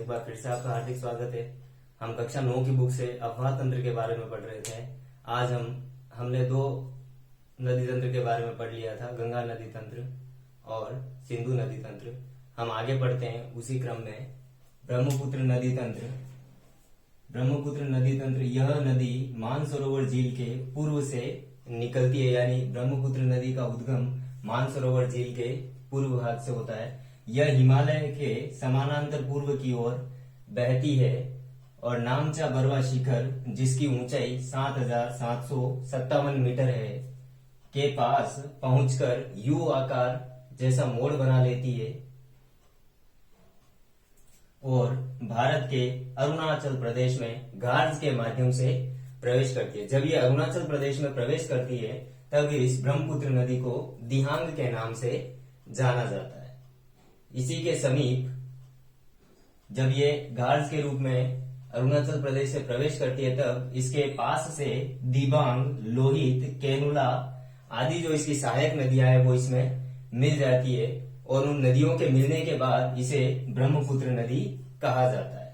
बार फिर से आपका हार्दिक स्वागत है। हम कक्षा 9 की बुक से अफवाह तंत्र के बारे में पढ़ रहे थे। आज हमने दो नदी तंत्र के बारे में पढ़ लिया था, गंगा नदी तंत्र और सिंधु नदी तंत्र। हम आगे पढ़ते हैं उसी क्रम में। ब्रह्मपुत्र नदी तंत्र। ब्रह्मपुत्र नदी तंत्र, यह नदी मानसरोवर झील के पूर्व से निकलती है, यानी ब्रह्मपुत्र नदी का उद्गम मानसरोवर झील के पूर्व भाग से होता है। यह हिमालय के समानांतर पूर्व की ओर बहती है और नामचा बरवा शिखर, जिसकी ऊंचाई 7,757 मीटर है, के पास पहुंचकर यू आकार जैसा मोड़ बना लेती है और भारत के अरुणाचल प्रदेश में घाट्स के माध्यम से प्रवेश करती है। जब ये अरुणाचल प्रदेश में प्रवेश करती है तब इस ब्रह्मपुत्र नदी को दिहांग के नाम से जाना जाता है। इसी के समीप जब ये घाट्स के रूप में अरुणाचल प्रदेश से प्रवेश करती है तब इसके पास से दिबांग, लोहित, केनुला आदि जो इसकी सहायक नदियां हैं वो इसमें मिल जाती है और उन नदियों के मिलने के बाद इसे ब्रह्मपुत्र नदी कहा जाता है।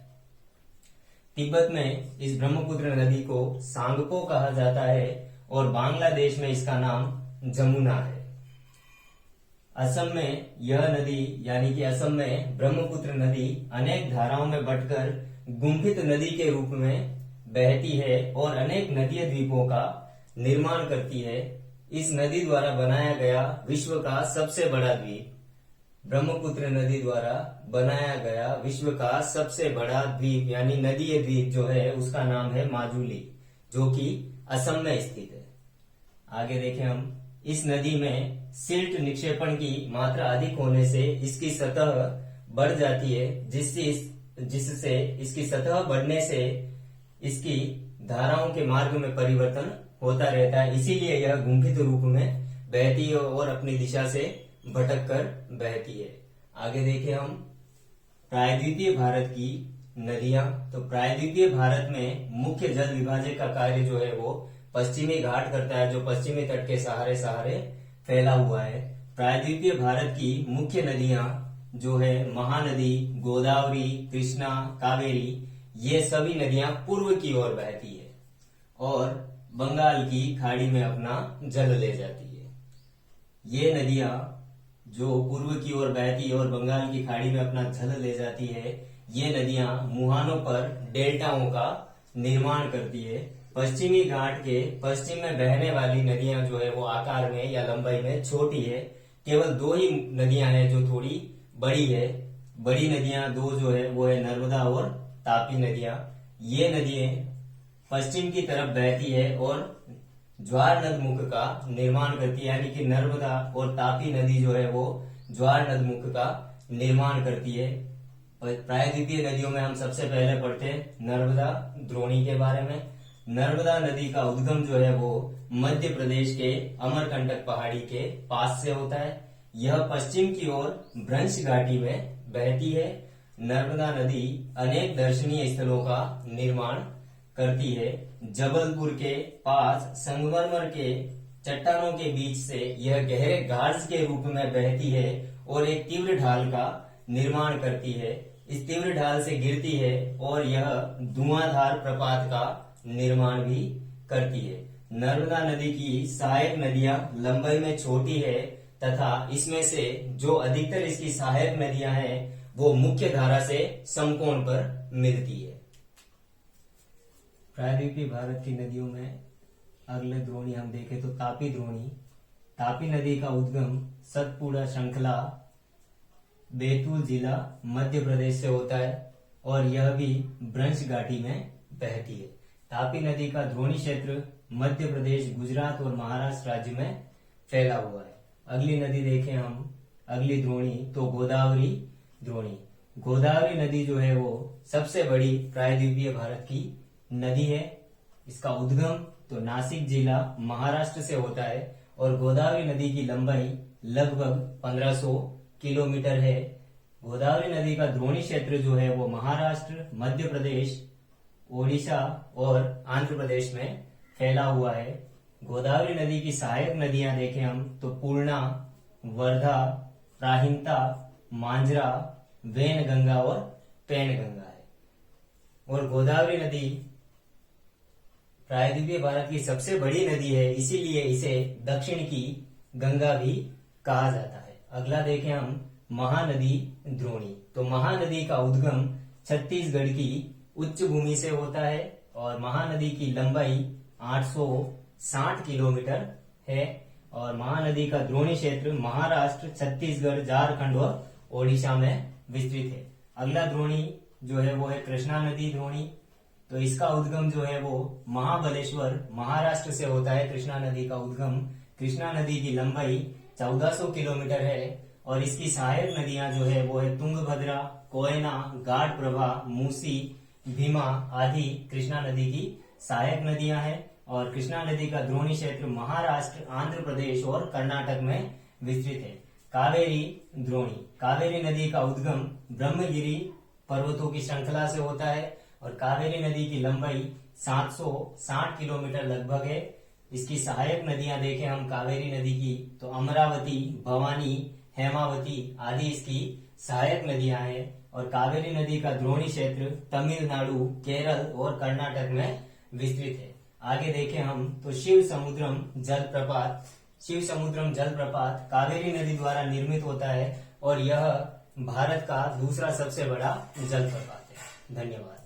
तिब्बत में इस ब्रह्मपुत्र नदी को सांगपो कहा जाता है और बांग्लादेश में इसका नाम जमुना है। असम में यह नदी यानी कि असम में ब्रह्मपुत्र नदी अनेक धाराओं में बंटकर गुम्फित नदी के रूप में बहती है और अनेक नदीय द्वीपों का निर्माण करती है। इस नदी द्वारा बनाया गया विश्व का सबसे बड़ा द्वीप, ब्रह्मपुत्र नदी द्वारा बनाया गया विश्व का सबसे बड़ा द्वीप यानी नदीय द्वीप जो है उसका नाम है माजुली, जो कि असम में स्थित है। आगे देखें हम। इस नदी में सिल्ट निक्षेपण की मात्रा अधिक होने से इसकी सतह बढ़ जाती है, जिससे इसकी सतह बढ़ने से इसकी धाराओं के मार्ग में परिवर्तन होता रहता है। इसीलिए यह गुम्फित रूप में बहती है और अपनी दिशा से भटक कर बहती है। आगे देखें हम। प्रायद्वीपीय भारत की नदियां। तो प्रायद्वीपीय भारत में मुख्य जल विभाजक का कार्य जो है वो पश्चिमी घाट करता है, जो पश्चिमी तट के सहारे सहारे फैला हुआ है। प्रायद्वीपीय भारत की मुख्य नदियां जो है महानदी, गोदावरी, कृष्णा, कावेरी, ये सभी नदियां पूर्व की ओर बहती है और बंगाल की खाड़ी में अपना जल ले जाती है। ये नदियां जो पूर्व की ओर बहती है और बंगाल की खाड़ी में अपना जल ले जाती है, ये नदियां मुहानों पर डेल्टाओं का निर्माण करती है। पश्चिमी घाट के पश्चिम में बहने वाली नदियां जो है वो आकार में या लंबाई में छोटी है। केवल दो ही नदियां हैं जो थोड़ी बड़ी है। बड़ी नदियां दो जो है वो है नर्मदा और तापी नदियां। ये नदियां पश्चिम की तरफ बहती है और ज्वार नदमुख का निर्माण करती है, यानी कि नर्मदा और तापी नदी जो है वो ज्वार नदमुख का निर्माण करती है। प्रायद्वीपीय नदियों में हम सबसे पहले पढ़ते हैं नर्मदा द्रोणी के बारे में। नर्मदा नदी का उद्गम जो है वो मध्य प्रदेश के अमरकंटक पहाड़ी के पास से होता है। यह पश्चिम की ओर भ्रंश घाटी में बहती है। नर्मदा नदी अनेक दर्शनीय स्थलों का निर्माण करती है। जबलपुर के पास संगमरमर के चट्टानों के बीच से यह गहरे घाट्स के रूप में बहती है और एक तीव्र ढाल का निर्माण करती है। इस तीव्र ढाल से गिरती है और यह धुआंधार प्रपात का निर्माण भी करती है। नर्मदा नदी की सहायक नदियां लंबाई में छोटी है तथा इसमें से जो अधिकतर इसकी सहायक नदियां हैं वो मुख्य धारा से समकोण पर मिलती है। प्रायद्वीपीय भारत की नदियों में अगले द्रोणी हम देखें तो तापी द्रोणी। तापी नदी का उद्गम सतपुड़ा श्रृंखला बैतूल जिला मध्य प्रदेश से होता है और यह भी भ्रंश घाटी में बहती है। तापी नदी का द्रोणी क्षेत्र मध्य प्रदेश, गुजरात और महाराष्ट्र राज्य में फैला हुआ है। अगली नदी देखें हम, अगली द्रोणी तो गोदावरी द्रोणी। गोदावरी नदी जो है वो सबसे बड़ी प्रायद्वीपीय भारत की नदी है। इसका उद्गम तो नासिक जिला महाराष्ट्र से होता है और गोदावरी नदी की लंबाई लगभग 1500 किलोमीटर है। गोदावरी नदी का द्रोणी क्षेत्र जो है वो महाराष्ट्र, मध्य प्रदेश, ओडिशा और आंध्र प्रदेश में फैला हुआ है। गोदावरी नदी की सहायक नदियां देखें हम तो पूर्णा, वर्धा, प्राहिंता, मांजरा, वैनगंगा और पैनगंगा है। और गोदावरी नदी प्रायद्वीपीय भारत की सबसे बड़ी नदी है, इसीलिए इसे दक्षिण की गंगा भी कहा जाता है। अगला देखें हम महानदी द्रोणी। तो महानदी का उद्गम छत्तीसगढ़ की उच्च भूमि से होता है और महानदी की लंबाई 860 किलोमीटर है और महानदी का द्रोणी क्षेत्र महाराष्ट्र, छत्तीसगढ़, झारखंड और ओडिशा में विस्तृत है। अगला द्रोणी जो है वो है कृष्णा नदी द्रोणी। तो इसका उद्गम जो है वो महाबलेश्वर, महाराष्ट्र से होता है। कृष्णा नदी का उद्गम, कृष्णा नदी की लंबाई 1400 किलोमीटर है और इसकी सहायक नदियां जो है वो है तुंगभद्रा, कोयना, गाढ़ प्रभा, मूसी, भीमा आदि कृष्णा नदी की सहायक नदियां हैं। और कृष्णा नदी का द्रोणी क्षेत्र महाराष्ट्र, आंध्र प्रदेश और कर्नाटक में विस्तृत है। कावेरी द्रोणी। कावेरी नदी का उद्गम ब्रह्मगिरी पर्वतों की श्रृंखला से होता है और कावेरी नदी की लंबाई 760 किलोमीटर लगभग है। इसकी सहायक नदियां देखें हम कावेरी नदी की, तो अमरावती, भवानी, हेमावती आदि इसकी सहायक नदियां हैं। और कावेरी नदी का द्रोणी क्षेत्र तमिलनाडु, केरल और कर्नाटक में विस्तृत है। आगे देखें हम तो शिव समुद्रम जलप्रपात कावेरी नदी द्वारा निर्मित होता है और यह भारत का दूसरा सबसे बड़ा जलप्रपात है। धन्यवाद।